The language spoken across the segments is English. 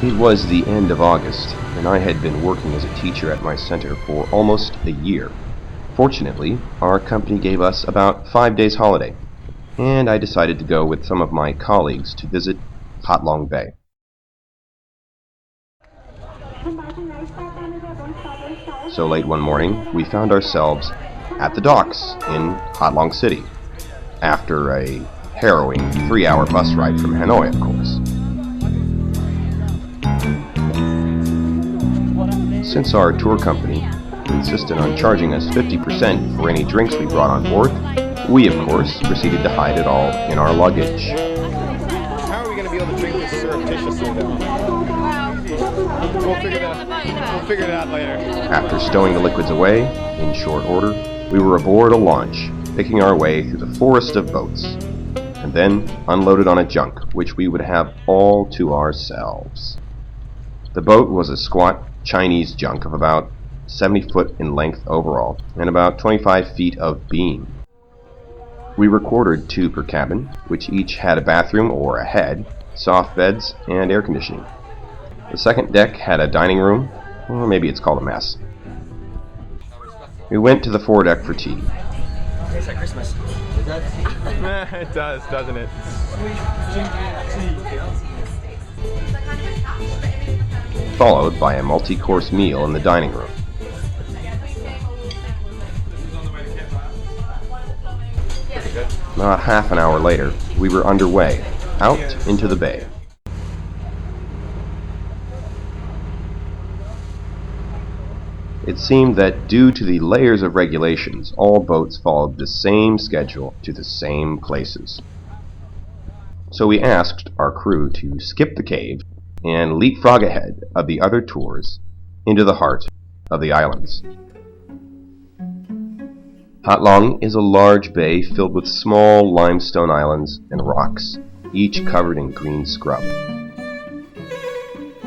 It was the end of August, and I had been working as a teacher at my center for almost a year. Fortunately, our company gave us about 5 days holiday, and I decided to go with some of my colleagues to visit Halong Bay. So late one morning, we found ourselves at the docks in Halong City, after a harrowing 3-hour bus ride from Hanoi, of course. Since our tour company insisted on charging us 50% for any drinks we brought on board, we, of course, proceeded to hide it all in our luggage. How are we going to be able to drink this surreptitiously, though? We'll figure it out later. After stowing the liquids away, in short order, we were aboard a launch, picking our way through the forest of boats, and then unloaded on a junk, which we would have all to ourselves. The boat was a squat Chinese junk of about 70 foot in length overall, and about 25 feet of beam. We were quartered 2 per cabin, which each had a bathroom or a head, soft beds, and air conditioning. The second deck had a dining room, or maybe it's called a mess. We went to the foredeck for tea. Tastes like Christmas. Does that tea? It does, doesn't it? Followed by a multi-course meal in the dining room. Not half an hour later, we were underway, out into the bay. It seemed that due to the layers of regulations, all boats followed the same schedule to the same places. So we asked our crew to skip the cave and leapfrog ahead of the other tours into the heart of the islands. Halong is a large bay filled with small limestone islands and rocks, each covered in green scrub.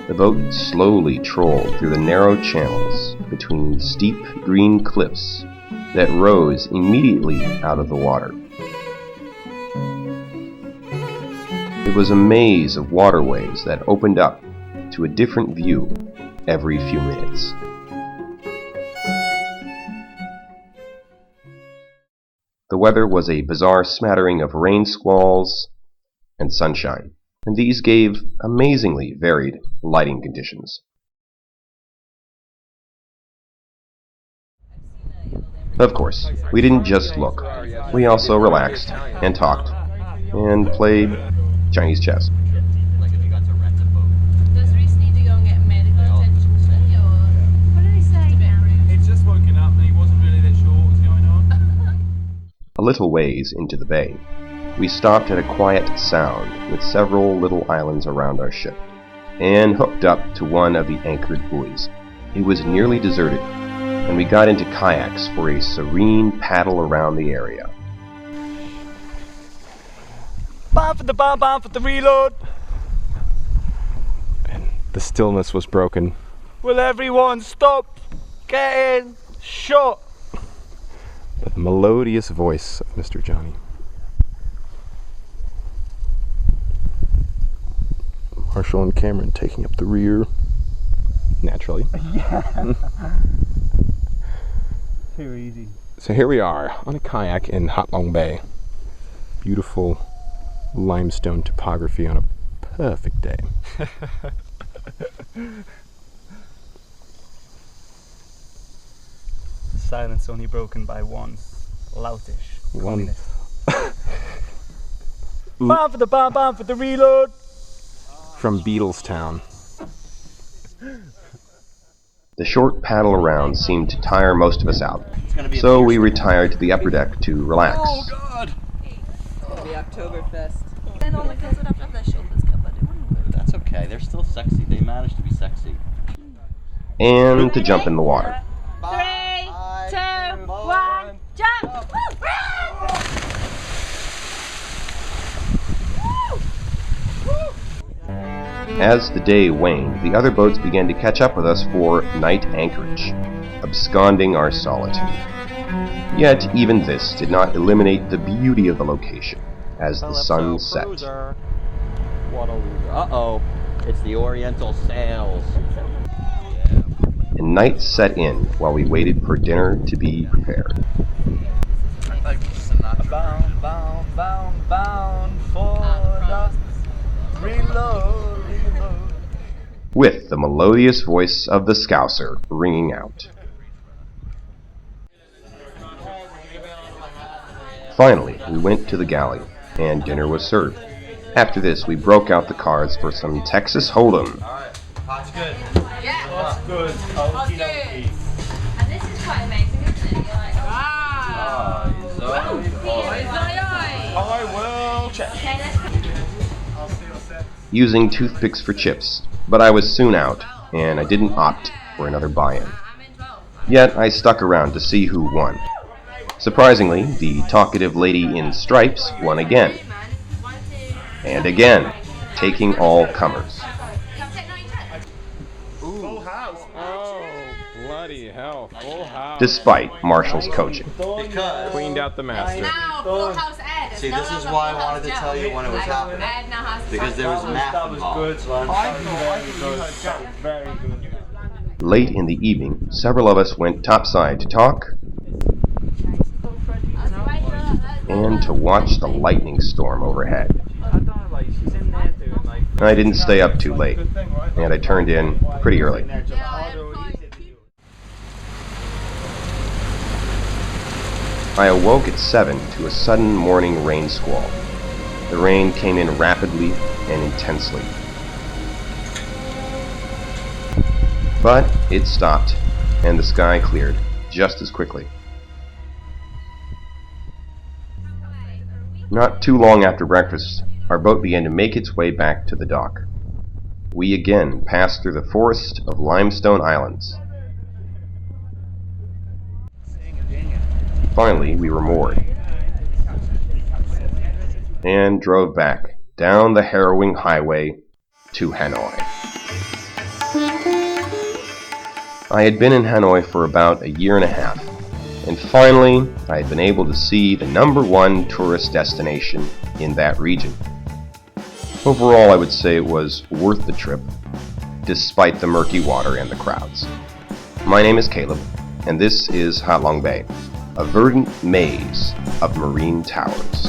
The boat slowly trolled through the narrow channels between steep green cliffs that rose immediately out of the water. It was a maze of waterways that opened up to a different view every few minutes. The weather was a bizarre smattering of rain squalls and sunshine, and these gave amazingly varied lighting conditions. Of course, we didn't just look. We also relaxed and talked and played Chinese chess. Does Reese need to go and get medical attention? What did he say now? He'd just woken up and he wasn't really that sure what was going on. A little ways into the bay, we stopped at a quiet sound with several little islands around our ship, and hooked up to one of the anchored buoys. It was nearly deserted, and we got into kayaks for a serene paddle around the area. Bomb for the reload! And the stillness was broken. Will everyone stop getting shot? With the melodious voice of Mr. Johnny. Marshall and Cameron taking up the rear. Naturally. Yeah. Too easy. So here we are on a kayak in Halong Bay. Beautiful limestone topography on a perfect day. Silence only broken by one loutish communist. Bomb for the reload! From Beatlestown. The short paddle around seemed to tire most of us out, so we retired to the upper deck to relax. Oh God! It'll be Oktoberfest. Then all the kids would have to have their shoulders covered. It wouldn't work. That's okay, they're still sexy. They managed to be sexy. And to jump in the water. 3, 2, 1, jump! As the day waned, the other boats began to catch up with us for night anchorage, absconding our solitude. Yet even this did not eliminate the beauty of the location as the sun set. What a loser. Uh-oh. It's the Oriental sails. And night set in while we waited for dinner to be prepared. Bound, bound, bound, bound for the reload, reload. With the melodious voice of the Scouser ringing out. Finally, we went to the galley, and dinner was served. After this, we broke out the cards for some Texas Hold'em. That's good. Yeah. That's good. That's Okie good. dokie. And this is quite amazing, isn't it? You're like, wow. I will check. Okay, let's Using toothpicks for chips, but I was soon out, and I didn't opt for another buy-in. I'm in 12. Yet I stuck around to see who won. Surprisingly, the talkative lady in stripes won again, and again, taking all comers. Full house. Oh, bloody hell. Full house. Despite Marshall's coaching. Because Cleaned out the master. Now, Full House Ed. See, this is why I wanted to tell you when it was happening. Ed now has Because there was math That was involved. good, son. That was very good. Very good. Late in the evening, several of us went topside to talk and to watch the lightning storm overhead. I don't know, like, she's in there doing, like... I didn't stay up too late, and I turned in pretty early. I awoke at 7 to a sudden morning rain squall. The rain came in rapidly and intensely. But it stopped, and the sky cleared just as quickly. Not too long after breakfast, our boat began to make its way back to the dock. We again passed through the forest of limestone islands. Finally, we were moored and drove back down the harrowing highway to Hanoi. I had been in Hanoi for about a year and a half, and finally I had been able to see the #1 tourist destination in that region. Overall, I would say it was worth the trip, despite the murky water and the crowds. My name is Caleb, and this is Halong Bay, a verdant maze of marine towers.